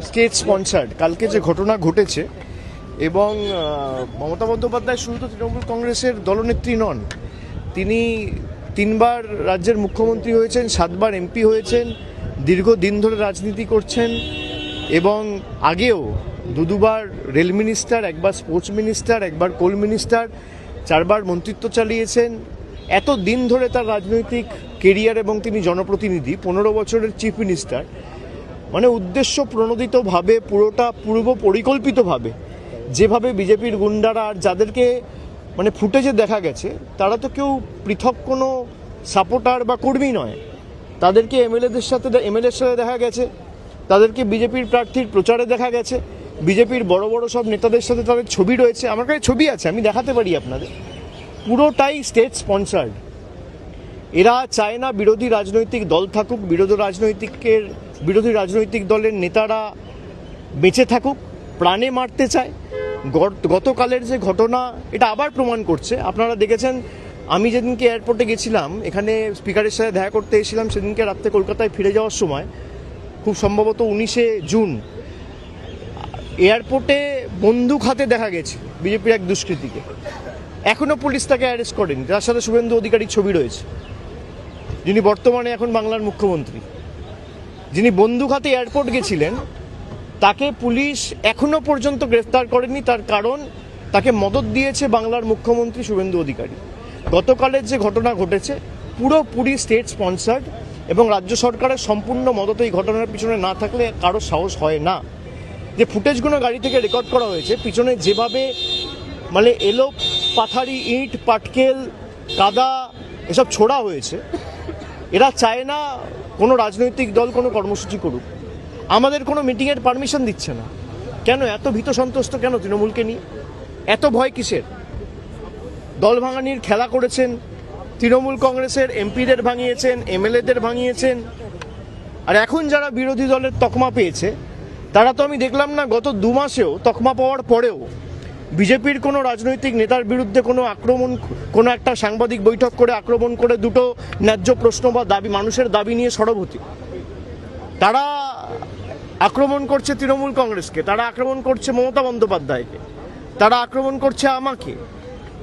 State sponsored কালকে যে ঘটনা ঘটেছে এবং মমতা বন্দ্যোপাধ্যায় শুধু তো তৃণমূল কংগ্রেসের দলনেত্রী নন, তিনি 3বার রাজ্যের মুখ্যমন্ত্রী হয়েছেন, 7বার এমপি হয়েছেন, দীর্ঘদিন ধরে রাজনীতি করছেন এবং আগেও দুবার রেল মিনিস্টার, একবার স্পোর্টস মিনিস্টার, একবার কোল মিনিস্টার, 4বার মন্ত্রিত্ব চালিয়েছেন। এত দিন ধরে তার রাজনৈতিক কেরিয়ার এবং তিনি জনপ্রতিনিধি, 15 বছরের চিফ মিনিস্টার, মানে উদ্দেশ্য প্রণোদিতভাবে পুরোটা পূর্ব পরিকল্পিতভাবে যেভাবে বিজেপির গুন্ডারা আর যাদেরকে মানে ফুটেজে দেখা গেছে তারা তো কেউ পৃথক কোনো সাপোর্টার বা কর্মী নয়, তাদেরকে এমএলএর সাথে দেখা গেছে, তাদেরকে বিজেপির প্রার্থীর প্রচারে দেখা গেছে, বিজেপির বড় বড় সব নেতাদের সাথে তাদের ছবি রয়েছে, আমার কাছে ছবি আছে, আমি দেখাতে পারি আপনাদের। পুরোটাই স্টেট স্পন্সার্ড। এরা চায় না বিরোধী রাজনৈতিক দল থাকুক, বিরোধী রাজনৈতিক দলের নেতারা বেঁচে থাকুক, প্রাণে মারতে চায়। গতকালের যে ঘটনা এটা আবার প্রমাণ করছে। আপনারা দেখেছেন, আমি যেদিনকে এয়ারপোর্টে গেছিলাম, এখানে স্পিকারের সাথে দেখা করতে এসেছিলাম, সেদিনকে রাত্রে কলকাতায় ফিরে যাওয়ার সময়, খুব সম্ভবত 19শে জুন, এয়ারপোর্টে বন্দুক হাতে দেখা গেছে বিজেপির এক দুষ্কৃতীকে। এখনও পুলিশ তাকে অ্যারেস্ট করেনি। তার সাথে শুভেন্দু অধিকারীর ছবি রয়েছে, যিনি বর্তমানে এখন বাংলার মুখ্যমন্ত্রী। যিনি বন্দুক হাতে এয়ারপোর্ট গেছিলেন তাকে পুলিশ এখনো পর্যন্ত গ্রেফতার করেনি, তার কারণ তাকে মদত দিয়েছে বাংলার মুখ্যমন্ত্রী শুভেন্দু অধিকারী। গতকালের যে ঘটনা ঘটেছে পুরোপুরি স্টেট স্পন্সার্ড এবং রাজ্য সরকারের সম্পূর্ণ মদত এই ঘটনার পিছনে না থাকলে কারো সাহস হয় না। যে ফুটেজগুলো গাড়ি থেকে রেকর্ড করা হয়েছে, পিছনে যেভাবে মানে এলো পাথারি, ইট, পাটকেল, কাদা এসব ছোড়া হয়েছে, এরা চায় না কোনো রাজনৈতিক দল কোনো কর্মসূচি করুক। আমাদের কোনো মিটিংয়ের পারমিশন দিচ্ছে না কেন? এত ভীত সন্ত্রস্ত কেন তৃণমূলকে নিয়ে? এত ভয় কিসের? দল ভাঙানির খেলা করেছেন, তৃণমূল কংগ্রেসের এমপিদের ভাঙিয়েছেন, এমএলএদের ভাঙিয়েছেন, আর এখন যারা বিরোধী দলের তকমা পেয়েছে তারা তো আমি দেখলাম না গত 2 মাসেও তকমা পাওয়ার পরেও বিজেপির কোনো রাজনৈতিক নেতার বিরুদ্ধে কোনো আক্রমণ, কোনো একটা সাংবাদিক বৈঠক করে আক্রমণ করে দুটো ন্যায্য প্রশ্ন বা দাবি, মানুষের দাবি নিয়ে সরবতি। তারা আক্রমণ করছে তৃণমূল কংগ্রেসকে, তারা আক্রমণ করছে মমতা বন্দ্যোপাধ্যায়কে, তারা আক্রমণ করছে আমাকে,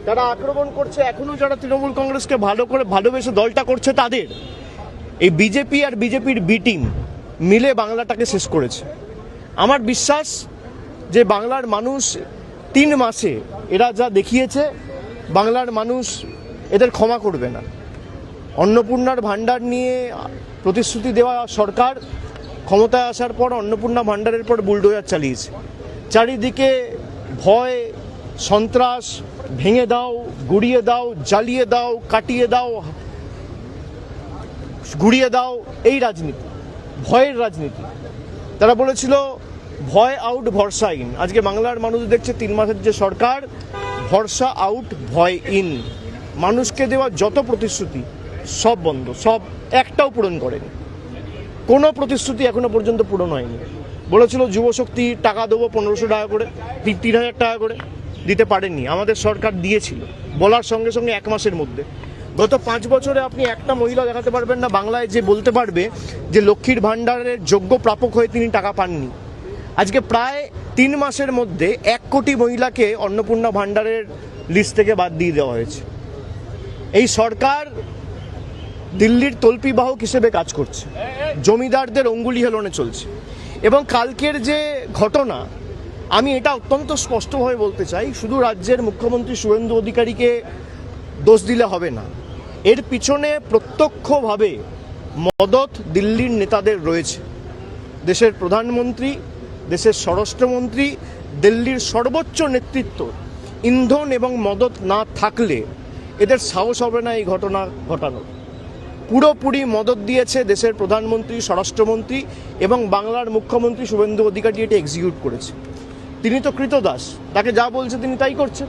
তারা আক্রমণ করছে এখনো যারা তৃণমূল কংগ্রেসকে ভালো করে ভালোবেসে দলটা করছে তাদের। এই বিজেপি আর বিজেপির বি টিম মিলে বাংলাটাকে শেষ করেছে। আমার বিশ্বাস যে বাংলার মানুষ 3 মাসে এরা যা দেখিয়েছে, বাংলার মানুষ এদের ক্ষমা করবে না। অন্নপূর্ণার ভাণ্ডার নিয়ে প্রতিশ্রুতি দেওয়া সরকার ক্ষমতায় আসার পর অন্নপূর্ণা ভাণ্ডারের পর বুলডোজার চালিয়েছে। চারিদিকে ভয়, সন্ত্রাস, ভেঙে দাও, গুড়িয়ে দাও, জ্বালিয়ে দাও, কাটিয়ে দাও, গুড়িয়ে দাও, এই রাজনীতি, ভয়ের রাজনীতি। তারা বলেছিল ভয় আউট ভরসা ইন। আজকে বাংলার মানুষ দেখছে 3 মাসের যে সরকার, ভরসা আউট ভয় ইন। মানুষকে দেওয়া যত প্রতিশ্রুতি সব বন্ধ, সব একটাও পূরণ করেনি। কোনো প্রতিশ্রুতি এখনো পর্যন্ত পূরণ হয়নি। বলেছিল যুবশক্তি টাকা দেবো 1500 টাকা করে, 3000 টাকা করে, দিতে পারেননি। আমাদের সরকার দিয়েছিল বলার সঙ্গে সঙ্গে 1 মাসের মধ্যে। গত 5 বছরে আপনি একটা মহিলা দেখাতে পারবেন না বাংলায় যে বলতে পারবে যে লক্ষ্মীর ভাণ্ডারের যোগ্য প্রাপক হয়ে তিনি টাকা পাননি। আজকে প্রায় 3 মাসের মধ্যে 1 কোটি মহিলাকে অন্নপূর্ণা ভাণ্ডারের লিস্ট থেকে বাদ দিয়ে দেওয়া হয়েছে। এই সরকার দিল্লির তল্পিবাহক হিসেবে কাজ করছে, জমিদারদের অঙ্গুলি হেলনে চলছে। এবং কালকের যে ঘটনা, আমি এটা অত্যন্ত স্পষ্টভাবে বলতে চাই, শুধু রাজ্যের মুখ্যমন্ত্রী শুভেন্দু অধিকারীকে দোষ দিলে হবে না। এর পিছনে প্রত্যক্ষভাবে মদত দিল্লির নেতাদের রয়েছে। দেশের প্রধানমন্ত্রী, দেশের স্বরাষ্ট্রমন্ত্রী, দিল্লির সর্বোচ্চ নেতৃত্ব ইন্ধন এবং মদত না থাকলে এদের সাহস হবে না এই ঘটনা ঘটানোর। পুরোপুরি মদত দিয়েছে দেশের প্রধানমন্ত্রী, স্বরাষ্ট্রমন্ত্রী এবং বাংলার মুখ্যমন্ত্রী শুভেন্দু অধিকারী। এটা এক্সিকিউট করেছে। তিনি তো কৃতদাস, তাকে যা বলছে তিনি তাই করছেন।